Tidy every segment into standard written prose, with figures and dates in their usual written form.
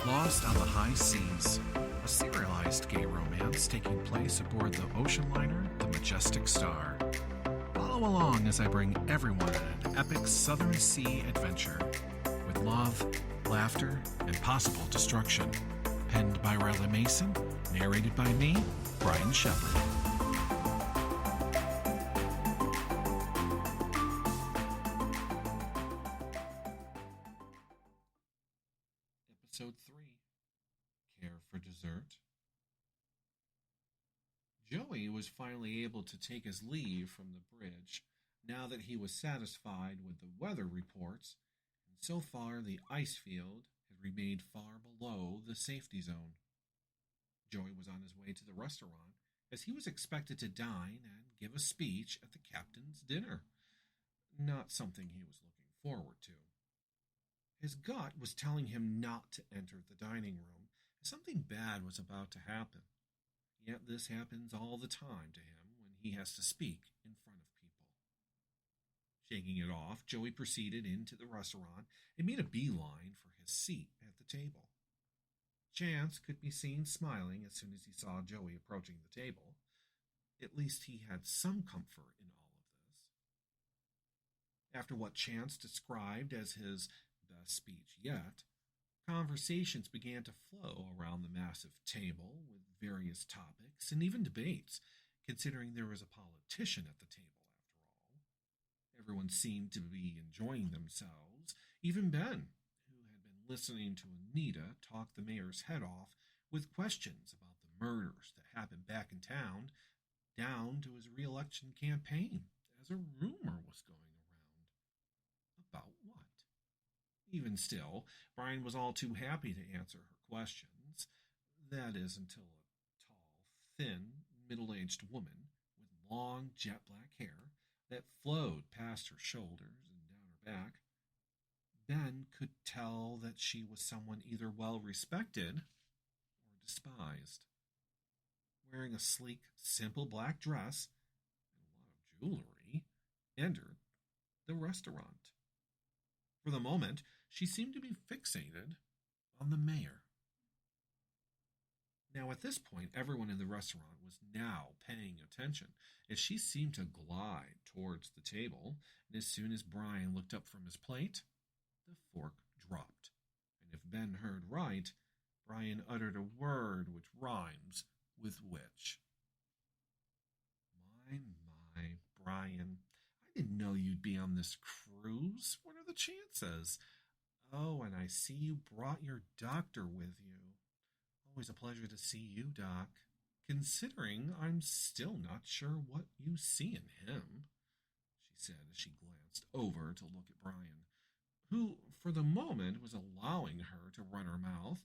Lost on the High Seas, a serialized gay romance taking place aboard the ocean liner the Majestic Star. Follow along as I bring everyone on an epic Southern Sea adventure with love, laughter, and possible destruction. Penned by Riley Mason, narrated by me, Brian Shepard. Episode 3, Care for Dessert. Joey was finally able to take his leave from the bridge now that he was satisfied with the weather reports, and so far the ice field had remained far below the safety zone. Joey was on his way to the restaurant as he was expected to dine and give a speech at the captain's dinner. Not something he was looking forward to. His gut was telling him not to enter the dining room, as something bad was about to happen. Yet this happens all the time to him when he has to speak in front of people. Shaking it off, Joey proceeded into the restaurant and made a beeline for his seat at the table. Chance could be seen smiling as soon as he saw Joey approaching the table. At least he had some comfort in all of this. After what Chance described as his best speech yet, conversations began to flow around the massive table with various topics and even debates, considering there was a politician at the table after all. Everyone seemed to be enjoying themselves, even Ben, who had been listening to Anita talk the mayor's head off with questions about the murders that happened back in town, down to his re-election campaign, as a rumor was going around. About what? Even still, Brian was all too happy to answer her questions. That is, until a tall, thin, middle-aged woman with long, jet-black hair that flowed past her shoulders and down her back. Ben could tell that she was someone either well-respected or despised. Wearing a sleek, simple black dress and a lot of jewelry, entered the restaurant. For the moment, she seemed to be fixated on the mayor. Now, at this point, everyone in the restaurant was now paying attention, as she seemed to glide towards the table, and as soon as Brian looked up from his plate, the fork dropped. And if Ben heard right, Brian uttered a word which rhymes with which. My, Brian, I didn't know you'd be on this cruise. What are the chances? Oh, and I see you brought your doctor with you. Always a pleasure to see you, Doc, considering I'm still not sure what you see in him, she said as she glanced over to look at Brian, who, for the moment, was allowing her to run her mouth,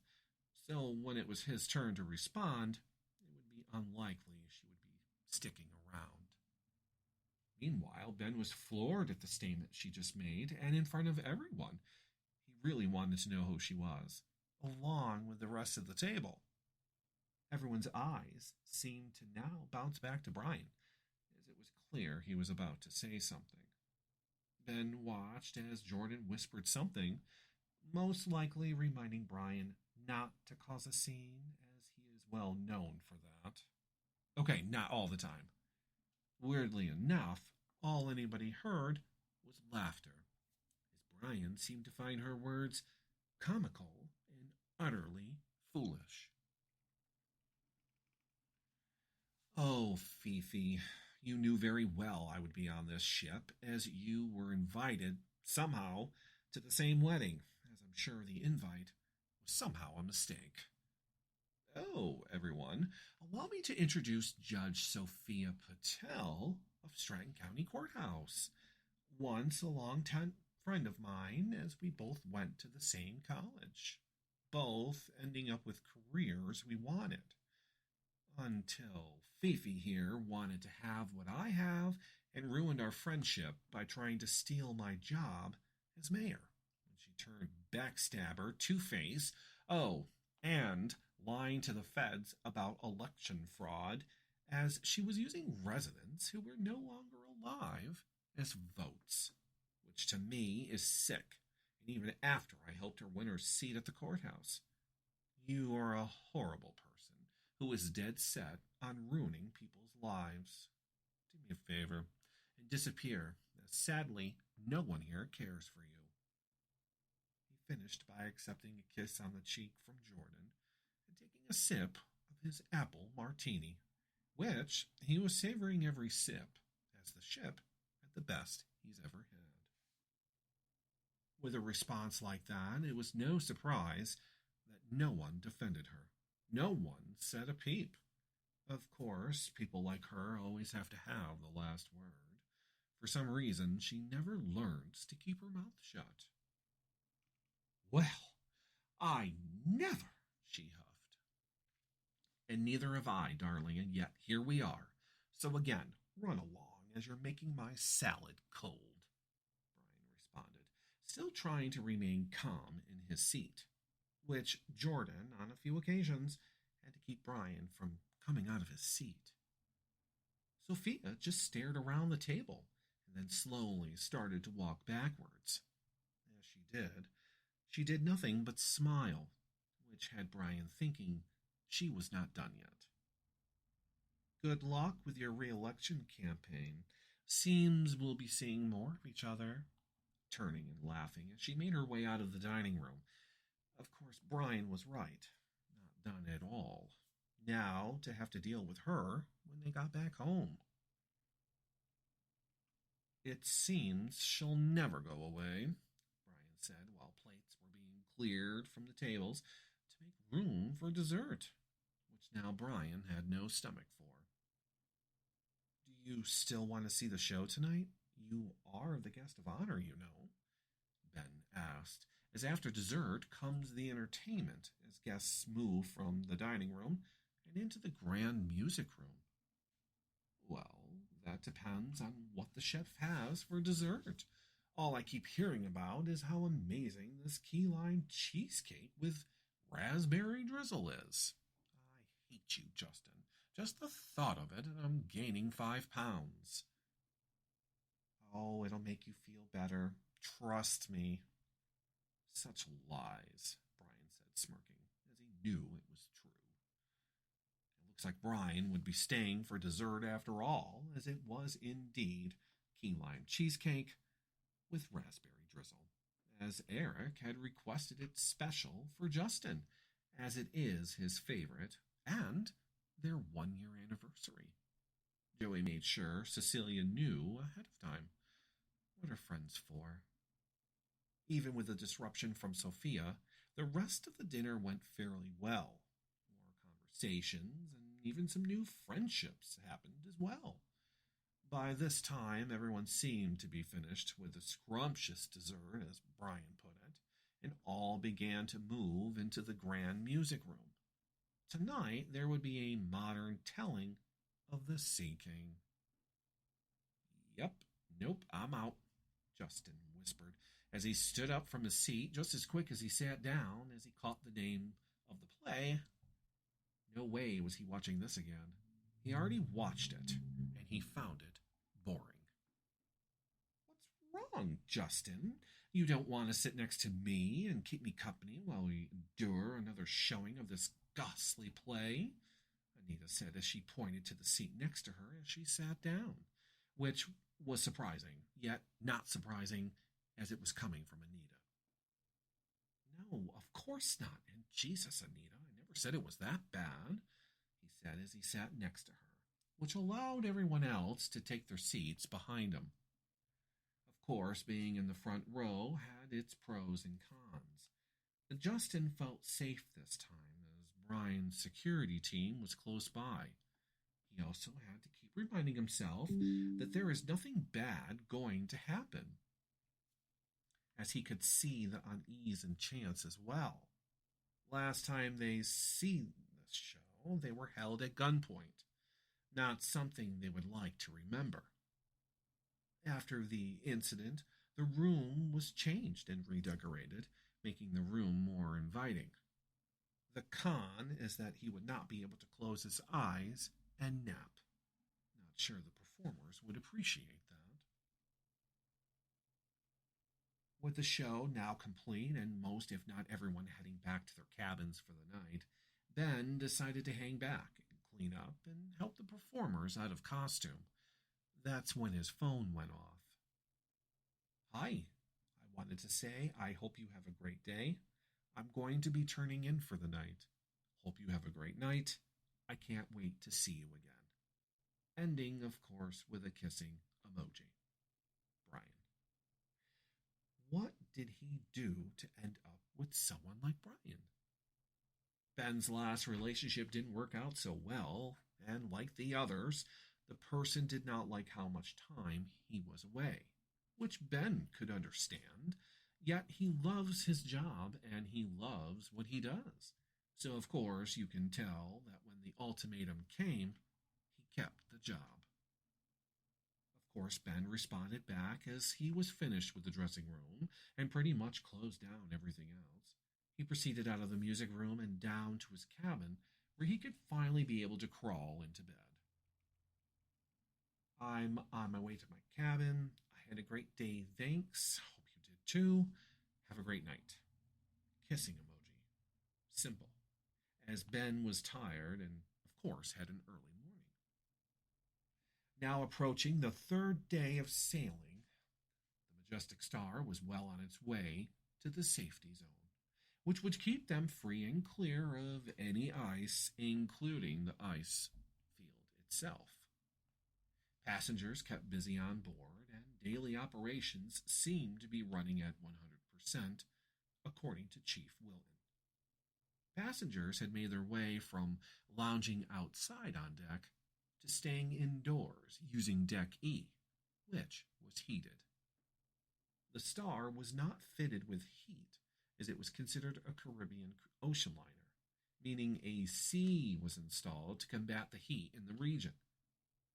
so when it was his turn to respond, it would be unlikely she would be sticking around. Meanwhile, Ben was floored at the statement she just made, and in front of everyone. He really wanted to know who she was, along with the rest of the table. Everyone's eyes seemed to now bounce back to Brian, as it was clear he was about to say something. Ben watched as Jordan whispered something, most likely reminding Brian not to cause a scene, as he is well known for that. Okay, not all the time. Weirdly enough, all anybody heard was laughter, as Brian seemed to find her words comical and utterly foolish. Oh, Fifi, you knew very well I would be on this ship, as you were invited, somehow, to the same wedding, as I'm sure the invite was somehow a mistake. Oh, everyone, allow me to introduce Judge Sophia Patel of Stratton County Courthouse, once a long-time friend of mine, as we both went to the same college, both ending up with careers we wanted. Until Fifi here wanted to have what I have and ruined our friendship by trying to steal my job as mayor. When she turned backstabber, Two-Face, and lying to the feds about election fraud, as she was using residents who were no longer alive as votes, which to me is sick, and even after I helped her win her seat at the courthouse. You are a horrible person who is dead set on ruining people's lives. Do me a favor and disappear, as sadly, no one here cares for you. He finished by accepting a kiss on the cheek from Jordan and taking a sip of his apple martini, which he was savoring every sip, as the ship had the best he's ever had. With a response like that, it was no surprise that no one defended her. No one said a peep. Of course, people like her always have to have the last word. For some reason, she never learns to keep her mouth shut. Well, I never, she huffed. And neither have I, darling, and yet here we are. So again, run along, as you're making my salad cold, Brian responded, still trying to remain calm in his seat, which Jordan, on a few occasions, had to keep Brian from coming out of his seat. Sophia just stared around the table and then slowly started to walk backwards. As she did nothing but smile, which had Brian thinking she was not done yet. Good luck with your re-election campaign. Seems we'll be seeing more of each other, turning and laughing as she made her way out of the dining room. Of course, Brian was right. Not done at all. Now to have to deal with her when they got back home. It seems she'll never go away, Brian said while plates were being cleared from the tables to make room for dessert, which now Brian had no stomach for. Do you still want to see the show tonight? You are the guest of honor, you know, Ben asked, as after dessert comes the entertainment, as guests move from the dining room and into the grand music room. Well, that depends on what the chef has for dessert. All I keep hearing about is how amazing this key lime cheesecake with raspberry drizzle is. I hate you, Justin. Just the thought of it, and I'm gaining 5 pounds. Oh, it'll make you feel better. Trust me. Such lies, Brian said, smirking, as he knew it was true. It looks like Brian would be staying for dessert after all, as it was indeed key lime cheesecake with raspberry drizzle, as Eric had requested it special for Justin, as it is his favorite, and their 1-year anniversary. Joey made sure Cecilia knew ahead of time. What are friends for? Even with the disruption from Sophia, the rest of the dinner went fairly well. More conversations and even some new friendships happened as well. By this time, everyone seemed to be finished with the scrumptious dessert, as Brian put it, and all began to move into the grand music room. Tonight, there would be a modern telling of the Sea King. Yep, nope, I'm out, Justin whispered, as he stood up from his seat just as quick as he sat down as he caught the name of the play. No way was he watching this again. He already watched it, and he found it boring. What's wrong, Justin? You don't want to sit next to me and keep me company while we endure another showing of this ghastly play? Anita said as she pointed to the seat next to her as she sat down, which was surprising, yet not surprising as it was coming from Anita. No, of course not. And Jesus, Anita, I never said it was that bad, he said as he sat next to her, which allowed everyone else to take their seats behind him. Of course, being in the front row had its pros and cons. Justin felt safe this time, as Brian's security team was close by. He also had to keep reminding himself that there is nothing bad going to happen, as he could see the unease and chance as well. Last time they seen this show, they were held at gunpoint, not something they would like to remember. After the incident, the room was changed and redecorated, making the room more inviting. The con is that he would not be able to close his eyes and nap. Not sure the performers would appreciate that. With the show now complete and most, if not everyone, heading back to their cabins for the night, Ben decided to hang back and clean up and help the performers out of costume. That's when his phone went off. Hi, I wanted to say I hope you have a great day. I'm going to be turning in for the night. Hope you have a great night. I can't wait to see you again. Ending, of course, with a kissing emoji. Brian. What did he do to end up with someone like Brian? Ben's last relationship didn't work out so well, and like the others, the person did not like how much time he was away, which Ben could understand, yet he loves his job and he loves what he does. So, of course, you can tell that when the ultimatum came, he kept the job. Of course, Ben responded back as he was finished with the dressing room and pretty much closed down everything else. He proceeded out of the music room and down to his cabin where he could finally be able to crawl into bed. I'm on my way to my cabin. I had a great day, thanks. Hope you did too. Have a great night. Kissing emoji. Simple, as Ben was tired and, of course, had an early morning. Now approaching the third day of sailing, the Majestic Star was well on its way to the safety zone, which would keep them free and clear of any ice, including the ice field itself. Passengers kept busy on board, and daily operations seemed to be running at 100%, according to Chief Wilton. Passengers had made their way from lounging outside on deck to staying indoors using Deck E, which was heated. The Star was not fitted with heat, as it was considered a Caribbean ocean liner, meaning a AC was installed to combat the heat in the region.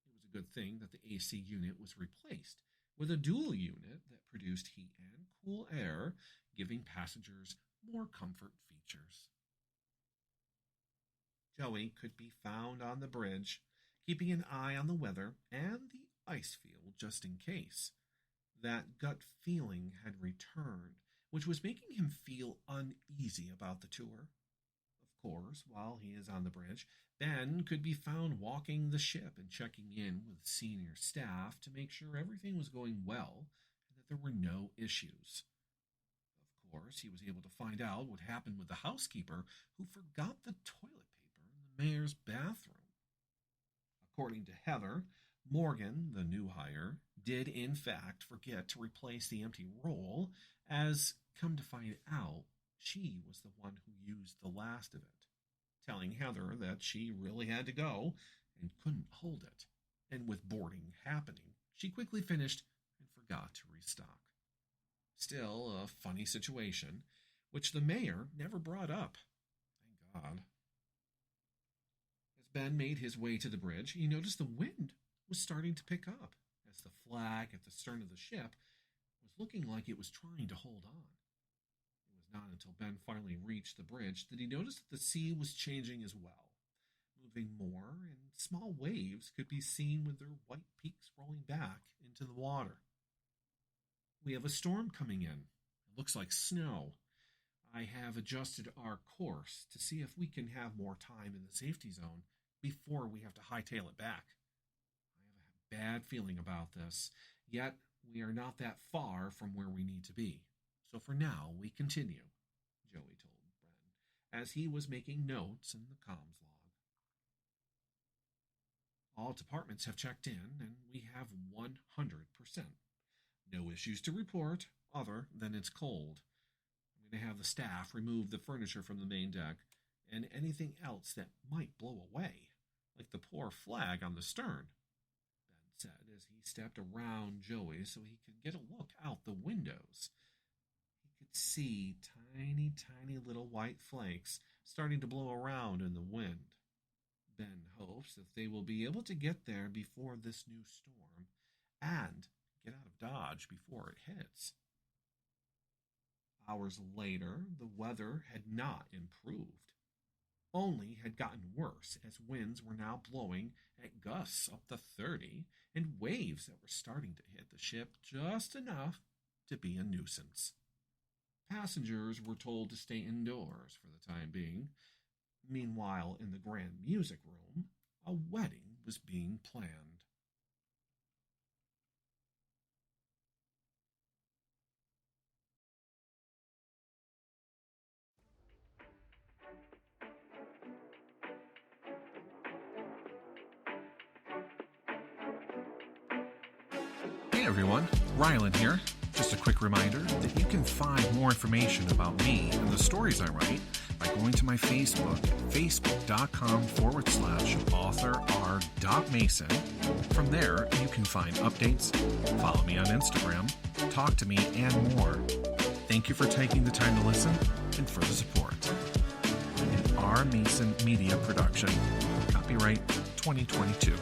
It was a good thing that the AC unit was replaced with a dual unit that produced heat and cool air, giving passengers more comfort features. Joey could be found on the bridge, keeping an eye on the weather and the ice field just in case. That gut feeling had returned, which was making him feel uneasy about the tour. Of course, while he is on the bridge, Ben could be found walking the ship and checking in with senior staff to make sure everything was going well and that there were no issues. Of course, he was able to find out what happened with the housekeeper who forgot the toilet paper in the mayor's bathroom. According to Heather, Morgan, the new hire, did in fact forget to replace the empty roll, as, come to find out, she was the one who used the last of it, telling Heather that she really had to go and couldn't hold it. And with boarding happening, she quickly finished and forgot to restock. Still a funny situation, which the mayor never brought up. Thank God. As Ben made his way to the bridge, he noticed the wind was starting to pick up, as the flag at the stern of the ship was looking like it was trying to hold on. It was not until Ben finally reached the bridge that he noticed that the sea was changing as well, moving more, and small waves could be seen with their white peaks rolling back into the water. We have a storm coming in. It looks like snow. I have adjusted our course to see if we can have more time in the safety zone before we have to hightail it back. I have a bad feeling about this, yet we are not that far from where we need to be. So for now, we continue, Joey told Bren, as he was making notes in the comms log. All departments have checked in, and we have 100%. No issues to report, other than it's cold. I'm going to have the staff remove the furniture from the main deck, and anything else that might blow away, like the poor flag on the stern, Ben said as he stepped around Joey so he could get a look out the windows. He could see tiny, tiny little white flakes starting to blow around in the wind. Ben hopes that they will be able to get there before this new storm and get out of Dodge before it hits. Hours later, the weather had not improved, only had gotten worse as winds were now blowing at gusts up to 30 and waves that were starting to hit the ship just enough to be a nuisance. Passengers were told to stay indoors for the time being. Meanwhile, in the grand music room, a wedding was being planned. Hey everyone, Rylan here. Just a quick reminder that you can find more information about me and the stories I write by going to my Facebook at facebook.com/author.r.mason. From there, you can find updates, follow me on Instagram, talk to me, and more. Thank you for taking the time to listen and for the support. An R. Mason Media Production. Copyright 2022.